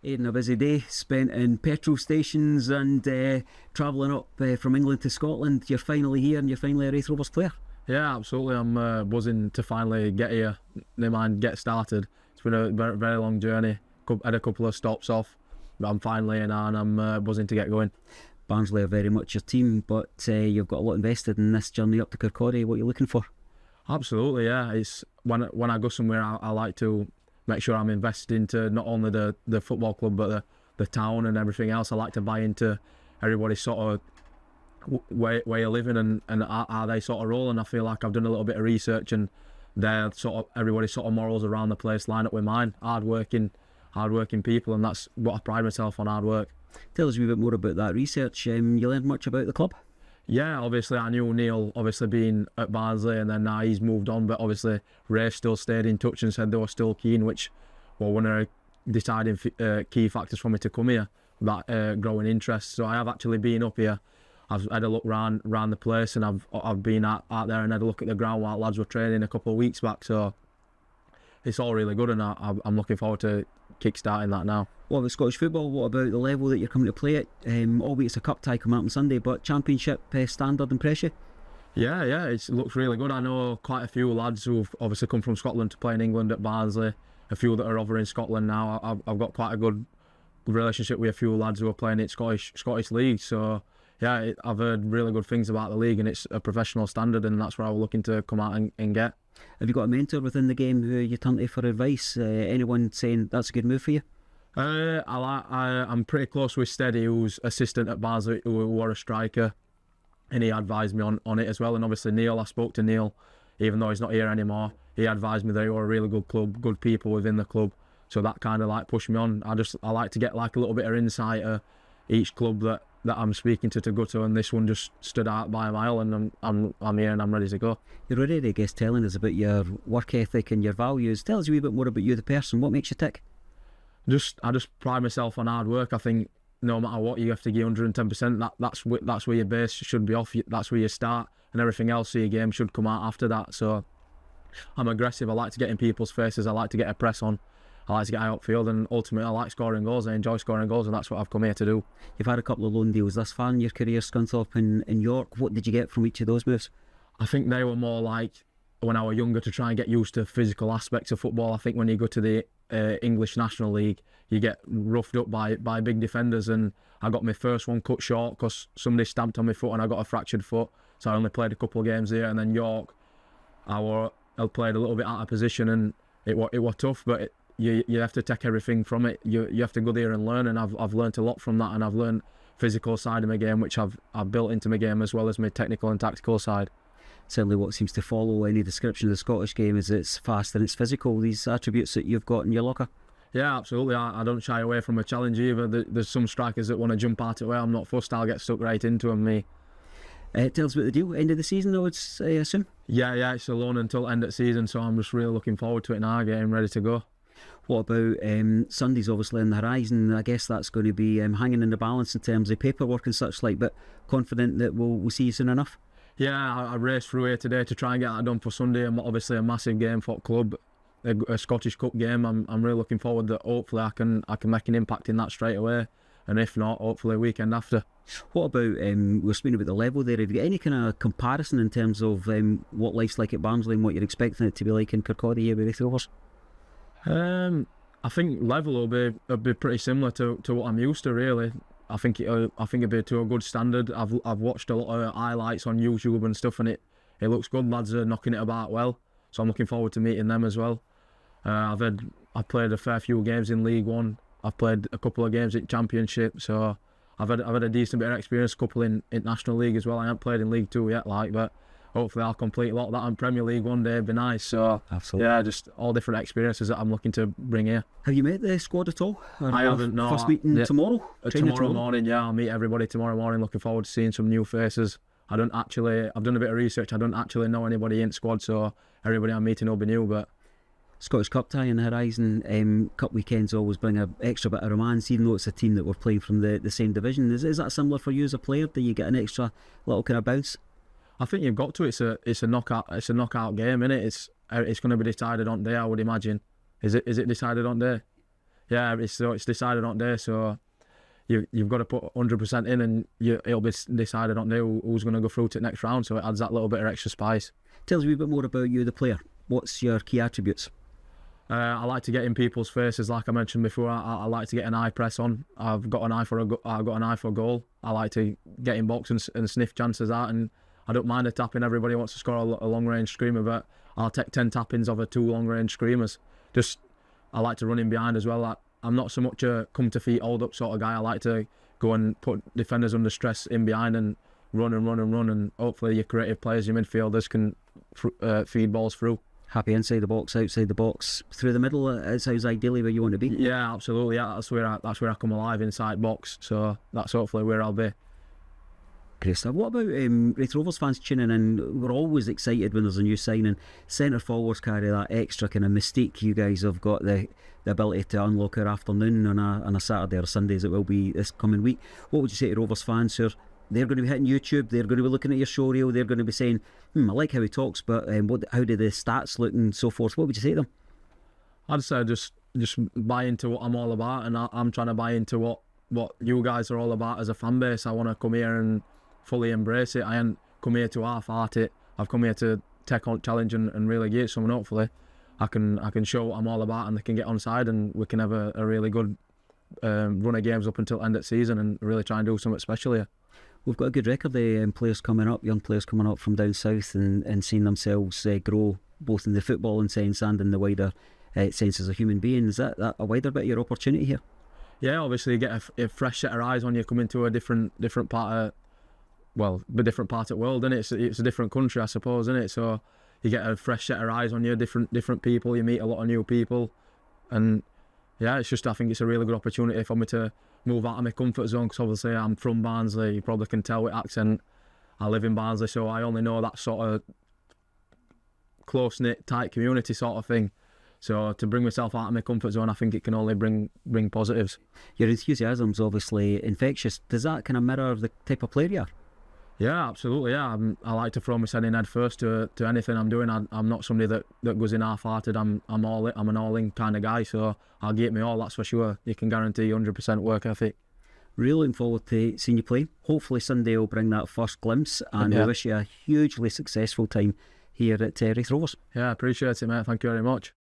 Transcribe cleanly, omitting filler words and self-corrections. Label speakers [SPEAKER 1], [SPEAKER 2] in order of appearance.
[SPEAKER 1] Aiden, a busy day spent in petrol stations and travelling up from England to Scotland. You're finally here and you're finally a Raith Rovers player.
[SPEAKER 2] Yeah, absolutely. I'm buzzing to finally get here. Never mind, get started. It's been a very, very long journey. Had a couple of stops off, but I'm finally in and I'm buzzing to get going.
[SPEAKER 1] Barnsley are very much your team, but you've got a lot invested in this journey up to Kirkcaldy. What are you looking for?
[SPEAKER 2] Absolutely, yeah. It's when I go somewhere, I like to make sure I'm invested into not only the football club but the town and everything else. I like to buy into everybody's sort of way of living and how they sort of roll. And I feel like I've done a little bit of research and everybody's sort of morals around the place line up with mine. Hard-working people, and that's what I pride myself on, hard work.
[SPEAKER 1] Tell us a wee bit more about that research. You learned much about the club?
[SPEAKER 2] Yeah, obviously I knew Neil, obviously being at Barnsley, and then now he's moved on, but obviously Raith still stayed in touch and said they were still keen, which were one of the deciding key factors for me to come here, that growing interest. So I have actually been up here. I've had a look round the place, and I've been out there and had a look at the ground while lads were training a couple of weeks back. So it's all really good, and I'm looking forward to kick-starting that now.
[SPEAKER 1] What about Scottish football? What about the level that you're coming to play at? Albeit it's a cup tie coming up on Sunday, but Championship standard impress you?
[SPEAKER 2] Yeah, it looks really good. I know quite a few lads who've obviously come from Scotland to play in England at Barnsley. A few that are over in Scotland now. I've got quite a good relationship with a few lads who are playing in Scottish league. So yeah, I've heard really good things about the league, and it's a professional standard, and that's where I was looking to come out and get.
[SPEAKER 1] Have you got a mentor within the game who you turn to for advice? Anyone saying that's a good move for you?
[SPEAKER 2] I'm pretty close with Steady, who's assistant at Barnsley, who were a striker, and he advised me on it as well. And obviously Neil, I spoke to Neil, even though he's not here anymore. He advised me they were a really good club, good people within the club. So that kind of like pushed me on. I like to get like a little bit of insight of each club that I'm speaking to go to, and this one just stood out by a mile, and I'm here and I'm ready to go.
[SPEAKER 1] You're already, I guess, telling us about your work ethic and your values. Tell us a wee bit more about you, the person. What makes you tick?
[SPEAKER 2] I just pride myself on hard work. I think no matter what, you have to give 110%. That's where your base should be off. That's where you start, and everything else of your game should come out after that. So I'm aggressive. I like to get in people's faces. I like to get a press on. I like to get outfield, and ultimately I like scoring goals. I enjoy scoring goals, and that's what I've come here to do.
[SPEAKER 1] You've had a couple of loan deals thus far in your career, Scunthorpe and York. What did you get from each of those moves?
[SPEAKER 2] I think they were more like when I was younger, to try and get used to physical aspects of football. I think when you go to the English National League, you get roughed up by big defenders, and I got my first one cut short because somebody stamped on my foot and I got a fractured foot. So I only played a couple of games there, and then York, I played a little bit out of position, and it was tough, but you have to take everything from it. You have to go there and learn, and I've learned a lot from that, and I've learned physical side of my game, which I've built into my game, as well as my technical and tactical side.
[SPEAKER 1] Certainly what seems to follow any description of the Scottish game is it's fast and it's physical, these attributes that you've got in your locker.
[SPEAKER 2] Yeah, absolutely. I don't shy away from a challenge either. There's some strikers that want to jump out of it. I'm not fussed. I'll get stuck right into them, me.
[SPEAKER 1] Tell us about the deal, end of the season, I would assume?
[SPEAKER 2] Yeah, it's a loan until end of the season, so I'm just really looking forward to it now, getting ready to go.
[SPEAKER 1] What about Sunday's obviously on the horizon? I guess that's going to be hanging in the balance in terms of paperwork and such like, but confident that we'll see you soon enough?
[SPEAKER 2] Yeah, I raced through here today to try and get that done for Sunday. Obviously a massive game for the club, a Scottish Cup game. I'm really looking forward that hopefully I can make an impact in that straight away, and if not, hopefully a weekend after.
[SPEAKER 1] What about, we're speaking about the level there, have you got any kind of comparison in terms of what life's like at Barnsley and what you're expecting it to be like in Kirkcaldy here with Raith Rovers?
[SPEAKER 2] I think level will be pretty similar to what I'm used to, really. I think it'd be to a good standard. I've watched a lot of highlights on YouTube and stuff, and it looks good. Lads are knocking it about well, so I'm looking forward to meeting them as well. I've played a fair few games in League One. I've played a couple of games in Championship, so I've had a decent bit of experience. A couple in National League as well. I haven't played in League Two yet, but hopefully I'll complete a lot of that in Premier League one day. It'd be nice. So
[SPEAKER 1] absolutely,
[SPEAKER 2] yeah, just all different experiences that I'm looking to bring here.
[SPEAKER 1] Have you met the squad at all?
[SPEAKER 2] I haven't. No.
[SPEAKER 1] First meeting tomorrow.
[SPEAKER 2] Tomorrow morning. Yeah, I'll meet everybody tomorrow morning. Looking forward to seeing some new faces. I've done a bit of research. I don't actually know anybody in the squad, so everybody I'm meeting will be new. But
[SPEAKER 1] Scottish Cup tie on the horizon. Cup weekends always bring an extra bit of romance, even though it's a team that we're playing from the same division. Is that similar for you as a player? Do you get an extra little kind of bounce?
[SPEAKER 2] I think you've got to. It's a knockout game, innit? It's going to be decided on day, I would imagine. Is it decided on day? Yeah, it's decided on day, so you've got to put 100% in, and it'll be decided on day who's going to go through to the next round. So it adds that little bit of extra spice.
[SPEAKER 1] Tell us a wee bit more about you, the player. What's your key attributes?
[SPEAKER 2] I like to get in people's faces, like I mentioned before. I like to get an eye press on. I've got an eye for a goal. I like to get in box and sniff chances out, and I don't mind a tapping. Everybody wants to score a long range screamer, but I'll take 10 tappings over 2 long range screamers. I like to run in behind as well. I'm not so much a come to feet hold up sort of guy. I like to go and put defenders under stress in behind and run, and hopefully your creative players, your midfielders, can feed balls through.
[SPEAKER 1] Happy inside the box, outside the box, through the middle is ideally where you want to be.
[SPEAKER 2] Yeah, absolutely. Yeah, that's where I come alive, inside box. So that's hopefully where I'll be.
[SPEAKER 1] Great stuff. What about Raith Rovers fans tuning in? We're always excited when there's a new signing. Centre forwards carry that extra kind of mystique. You guys have got the ability to unlock our afternoon on a Saturday or Sunday, as it will be this coming week. What would you say to Rovers fans who they're going to be hitting YouTube, they're going to be looking at your show reel, they're going to be saying, I like how he talks, but how do the stats look and so forth? What would you say to them?
[SPEAKER 2] I'd say just buy into what I'm all about, and I'm trying to buy into what you guys are all about as a fan base. I want to come here and fully embrace it. I ain't come here to half-heart it. I've come here to take on challenge and really get it. So hopefully I can show what I'm all about, and they can get on side, and we can have a really good run of games up until end of season and really try and do something special here.
[SPEAKER 1] We've got a good record of players coming up, young players coming up from down south and seeing themselves grow both in the footballing sense and in the wider sense as a human being. Is that a wider bit of your opportunity here?
[SPEAKER 2] Yeah, obviously you get a fresh set of eyes on you coming to a different part of, the different part of the world, isn't it? It's a different country, I suppose, isn't it? So you get a fresh set of eyes on you, different people, you meet a lot of new people, and yeah, I think it's a really good opportunity for me to move out of my comfort zone, because obviously I'm from Barnsley. You probably can tell with accent. I live in Barnsley, so I only know that sort of close-knit, tight community sort of thing. So to bring myself out of my comfort zone, I think it can only bring positives.
[SPEAKER 1] Your enthusiasm's obviously infectious. Does that kind of mirror the type of player you are?
[SPEAKER 2] Yeah, absolutely. Yeah, I like to throw myself in head first to anything I'm doing. I'm not somebody that goes in half-hearted. I'm an all-in kind of guy. So I'll give it me all. That's for sure. You can guarantee 100% work ethic.
[SPEAKER 1] Really looking forward to seeing you play. Hopefully Sunday will bring that first glimpse, and we wish you a hugely successful time here at Raith Rovers.
[SPEAKER 2] Yeah, appreciate it, mate. Thank you very much.